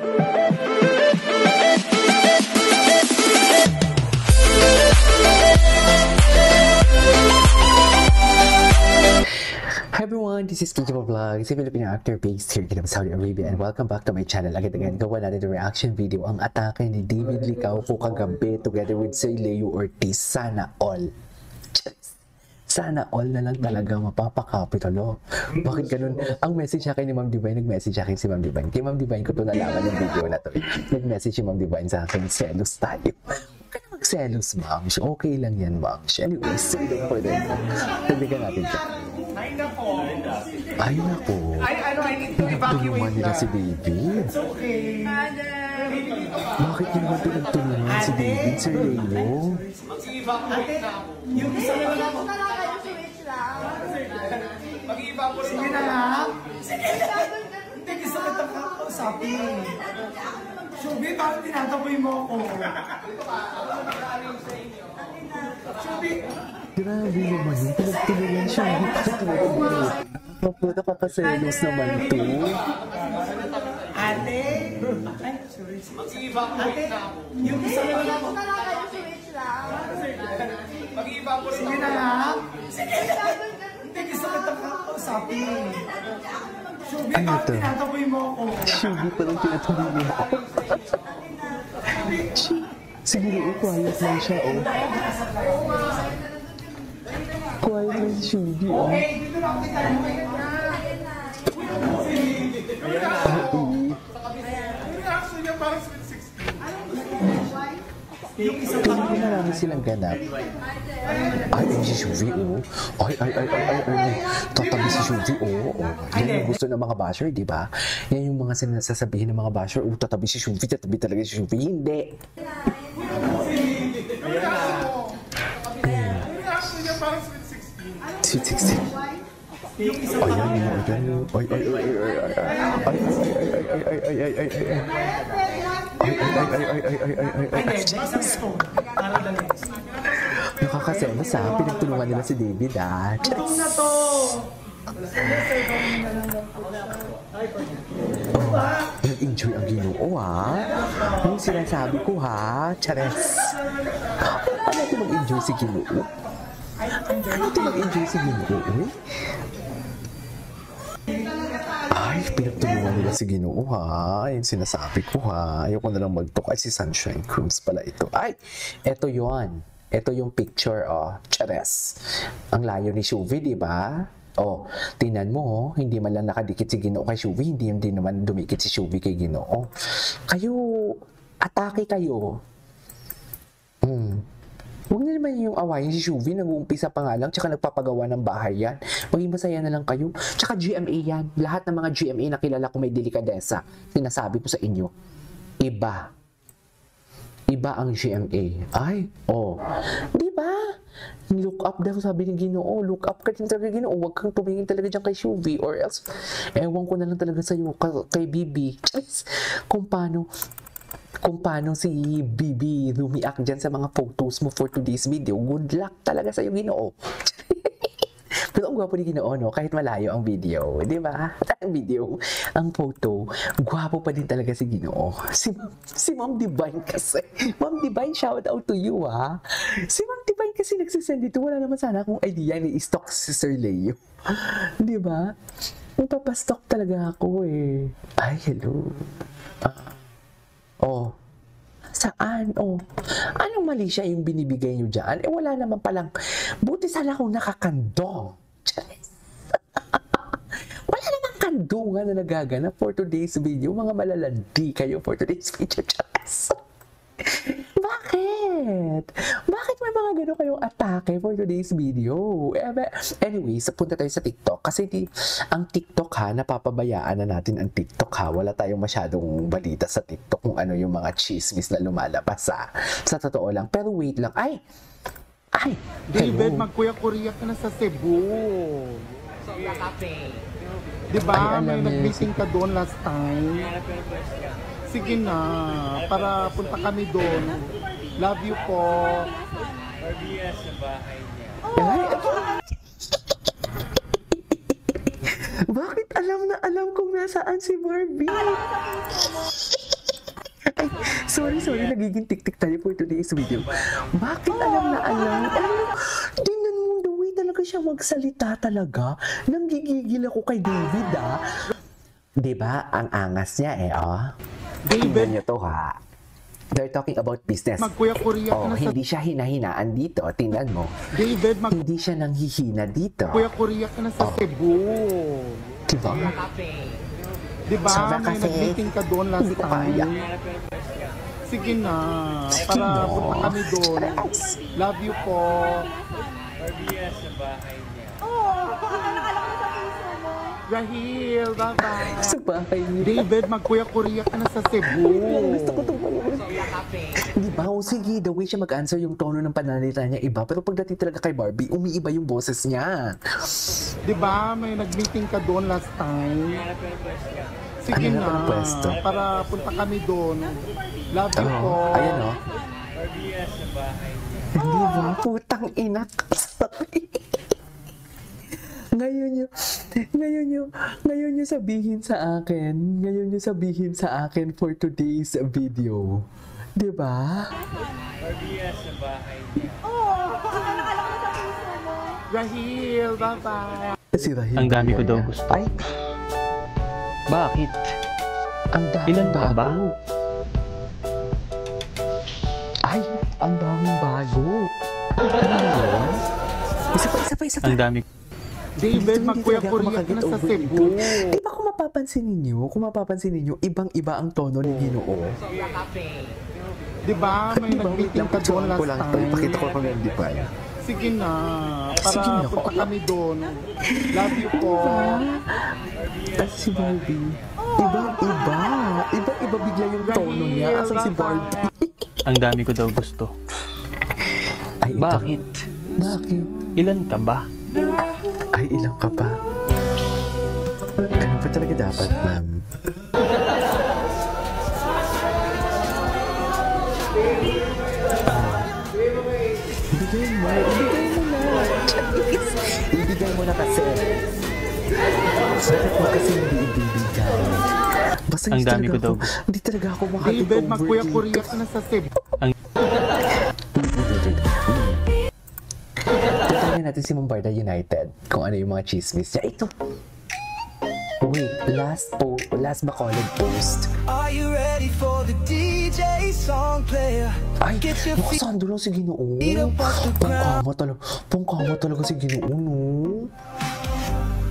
Hi everyone, this is Kijimo Vlog, si Filipino actor based here in Saudi Arabia, and welcome back to my channel. Again, gawa natin yung reaction video, ang atake ni David Licauco kagabi together with Sir Leo Ortiz. Sana all. Sana all na lang talaga mapapakapitalo. Bakit ganun? Ang message sa akin ni Ma'am Divine, nag-message sa akin si Ma'am Divine. Kay Ma'am Divine ko to nalaman yung video na to. Nag-message si Ma'am Divine sa akin, selos tayo. Huwag ka na mag-selos, Ma'am. Okay lang yan, Ma'am. Anyway, so don't forget mo. Tabigan natin siya. Ay, nako. I need to evacuate nila si David. It's okay. Bakit yun naman pinagtulungan si David, Sir Leo? Ate, yung isa na lang ako. Mag-i-evacuate. Sige na nga. Hindi, gusto kita kausapin. Shubi, bakit tinataboy mo ako? Shubi. Grabe naman yun. Pinagtulungan siya. Maputa kakaselos naman to. Ate. Ay, sorry. Ate, yung isa na lang ako. Mag-i-evacuate. Sige na nga. Hindi, gusto kita kausapin. Shubi, bakit tinataboy mo ako? Shubi pa lang tinataboy mo ako. Siguro, quiet lang siya, oh. Quiet lang si Shubi, oh. Dito lang kita. Kaya marami silang ganap. Ay, si Shuvi, oh. Ay. Tatabi si Shuvi, oh. Yan yung gusto ng mga basher, di ba? Yan yung mga sinasasabihin ng mga basher, oh, tatabi si Shuvi, tatabi talaga si Shuvi. Hindi. Sweet 16. Nakakaselos ha, pinagtulungan nila si David ha. Ito na to! Nag-enjoy ang Ginoo ha. Yung sinasabi ko ha, Chares. Ano ito mag-enjoy si Ginoo? Ano ito mag-enjoy si Ginoo? Ay, pinagtulungan nila si Ginoo ha. Yung sinasabi ko ha. Ayoko na lang mag-talk. Ay, si Sunshine Cruz pala ito. Ay, eto yon. Ito yung picture, oh. Chares. Ang layo ni Shuvi, di ba? Oh, tingnan mo, oh. Hindi man lang nakadikit si Ginoo kay Shuvi. Hindi naman dumikit si Shuvi kay Ginoo. Kayo, atake kayo. Huwag na naman yung awayin si Shuvi, nag-uumpisa pa nga lang, tsaka nagpapagawa ng bahay yan. Maging masaya na lang kayo. Tsaka GMA yan. Lahat ng mga GMA na kilala ko may delikadesa. Sinasabi ko sa inyo, iba. Iba ang GMA. Ay, oh. Di ba? Look up daw, sabi ni Ginoo. Look up ka din talaga, Ginoo. Huwag kang tumingin talaga dyan kay Shuvi, or else, ewan ko na lang talaga sa'yo, kay Bibi. Kung paano si Bibi lumiak dyan sa mga photos mo for today's video. Good luck talaga sa'yo, Ginoo. Pero ang gwapo ni Ginoo, no? Kahit malayo ang video, di ba? Ang video, ang photo, gwapo pa din talaga si Ginoo. Si Ma'am Divine kasi. Ma'am Divine, shout out to you, ha? Si Ma'am Divine kasi nagsisend dito. Wala naman sana akong idea ni stock si Sir Leo. Di ba? Magpapastock talaga ako, eh. Ay, hello. Oh. Saan? Oh. Anong mali siya yung binibigay nyo dyan? Eh, wala naman palang. Buti sana kung nakakandong. Wala namang kandungan na nagaganap for today's video. Mga malalandi kayo for today's video. Bakit? Bakit may mga gano'n kayong atake for today's video? Anyways, punta tayo sa TikTok. Kasi ang TikTok ha, napapabayaan na natin ang TikTok ha. Wala tayong masyadong balita sa TikTok kung ano yung mga chismis na lumalabas ha. Sa totoo lang. Pero wait lang. Ay! David, magkuya-kuya ka na sa Cebu. Sa cafe. Diba? May nag-meeting ka doon last time. Sige na, para punta kami doon. Love you po. Barbie sa bahay niya. Bakit alam na alam kung nasaan si Barbie? Sorry, nagiging tik-tik tayo for today's video. Bakit alam na alam? Tingnan mo, the way talaga siya magsalita talaga. Nanggigigil ako kay David, ah. Diba? Ang angas niya eh, oh. Tingnan niyo to, ha. They're talking about business. Magkuya-kuya ka Oh, na sa... hindi siya hinahinaan dito. Tingnan mo. David, Hindi siya nanghihina dito. magkuya-kuya ka na sa Cebu. Diba? Diba? Sobra May kasi. nag-meeting ka doon last Hindi ko kaya. time. Sige na. Para na. punta kami doon. Love you po. Rahil, bye-bye. Sa bahay niya. David, magkuya-kuya ka na sa Cebu. Gusto ko itong manood. Di ba? O sige, the way siya mag-answer, yung tono ng pananalita niya iba. Pero pagdating talaga kay Barbie, umiiba yung boses niya. Diba? May nag-meeting ka doon last time. Sige Ano na. na pwesto? Para punta kami doon. Love you po. Ayan o. Di ba? Putang ina. Ngayon nyo sabihin sa akin for today's video. Di ba? Rahil, bye-bye. Si Rahil. Ang dami ko niya. daw gusto. Ay, Bakit? ang dami Ilan pa ba? bago. Ay, ang daming bago. Ano yun? Isa pa. Ang dami. David, Hindi magkuya-kuya ka na sa Cebu. Di ba kung mapapansin ninyo, ibang-iba ang tono ni Ginoo. Diba? May nag-meeting ka doon last time. Pakita ko kung hindi pa. Sige na. Sige Para na. punta kami doon. Love you po. Tapos si Barbie, ibang-iba. Ibang-iba bigla yung tono niya. Asan si Barbie? Ang dami ko daw gusto. Ay, ito. Bakit? Bakit? Ilan ka ba? Ay, ilang ka pa? Ano pa talaga dapat, ma'am? Ibigay mo na kasi. Bakit mo kasi hindi ibibigay? Basta Ang dami ko daw. Hindi talaga ako makatid David, magkuya-kuya ka na sa Cebu. Tutunan natin si Mombarda United kung ano yung mga chismis niya. Ito. Wait, last Bacolod post. Are you ready for the DJ song player? Ay, nakasando lang si Ginoo. Pangkama talaga si Ginoo, no?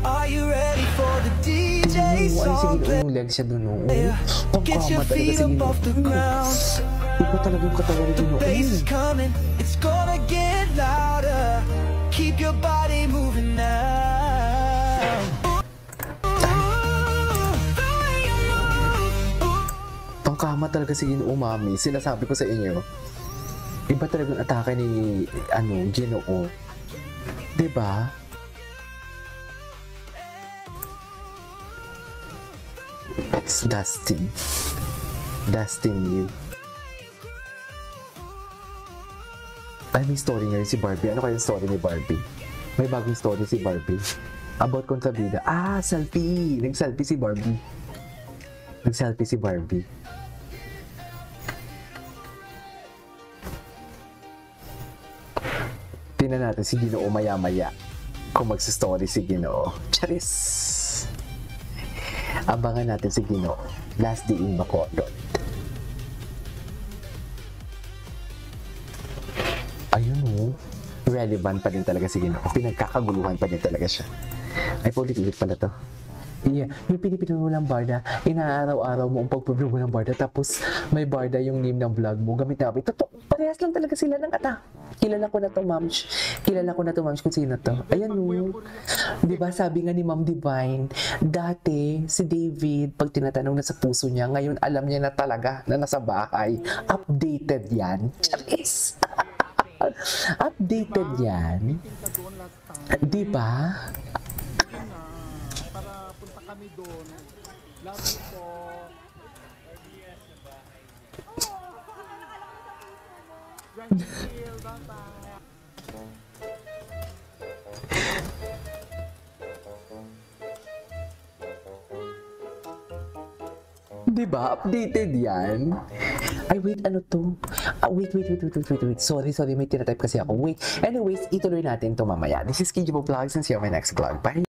Are you ready for the DJ Tingnan mo, ay si song Ginoo player? yung leg siya doon, no? Get your Pangkama talaga feet si up Ginoo. off the ground. Iba talaga yung katawan ni Ginoo. Bass is coming, it's gonna get louder. Keep your body moving now. Pangkama talaga si Ginoo, mami. Sinasabi ko sa inyo. Iba talaga yung atake ni, Ginoo. Diba? It's Dustin. Dustin you. Ay, may story ngayon si Barbie. Ano kaya yung story ni Barbie? May bagong story si Barbie. About kontrabida. Ah, selfie! Nag-selfie si Barbie. Nag-selfie si Barbie. Tingnan natin si Ginoo maya-maya. Kung magsa-story si Ginoo. Charis! Abangan natin si Ginoo. Last day in Bacolod. Ayun o. Relevant pa din talaga si Ginoo. Pinagkakaguluhan pa din talaga siya. Ay, paulit-ulit pala to. Yeah, yung pinipino mo ng barda, inaaraw-araw mo ang pagpapilo ng barda, tapos may barda yung name ng vlog mo, gamit namin. Totoo, parehas lang talaga sila ng ata. Kilala ko na to, ma'am. Kilala ko na to, ma'am, kung sino to. Ayan o. Diba, sabi nga ni Ma'am Divine, dati, si David, pag tinatanong na sa puso niya, ngayon alam niya na talaga na nasa bahay. Updated yan. Charis! Updated yan. Diba? Para punta kami doon. Love you po. Rahil, bye-bye. Di ba? Updated yan. Ay, wait, ano to? Wait. Sorry, may tinatype kasi ako. Wait. Anyways, ituloy natin to mamaya. This is KJ Vlogs and see you on my next vlog. Bye!